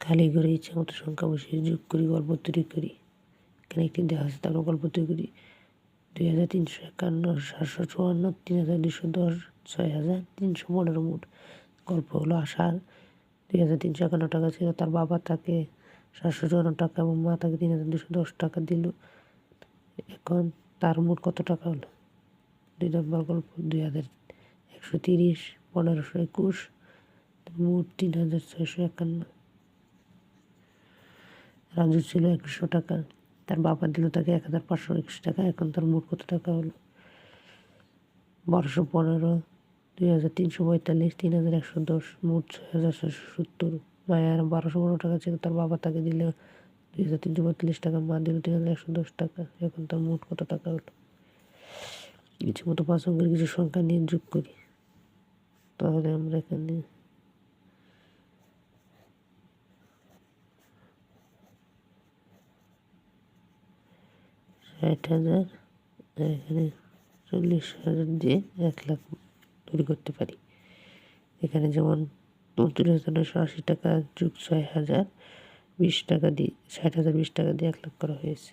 খালি করে ইচ্ছা মতো সংখ্যা বসিয়ে যোগ করি, গল্প তৈরি করি। এখানে একটি দেওয়া আছে, তারপর গল্প তৈরি করি। 2351, 754, 3210, 6315 মোট। গল্প হলো আশার 2351 টাকা ছিল, তার বাবা তাকে 754 টাকা এবং মা তাকে 3210 টাকা দিল। এখন তার মোট কত টাকা হলো? 2 নম্বর গল্প 2130, 1521, মোট 3651। রাজু ছিল 100 টাকা, তার বাবা দিল তাকে 1521 টাকা। এখন তার মোট কত টাকা হলো? 1215, 2345, 3110, মোট 6670। মায়ের 1215 টাকা ছিল, তার বাবা তাকে দিল 2345 টাকা, মা দিল 3110 টাকা। এখন তার মোট কত টাকা হলো? কিছু মতো 5 অঙ্কের কিছু সংখ্যা নিয়ে যোগ করি। তাহলে আমরা এখানে 60,000, এখানে 40,000 দিয়ে 1 লাখ তৈরি করতে পারি। এখানে যেমন 29,980 টাকা যোগ 6,000 20 টাকা দিয়ে 60,000 20 টাকা দিয়ে 1 লাখ করা হয়েছে।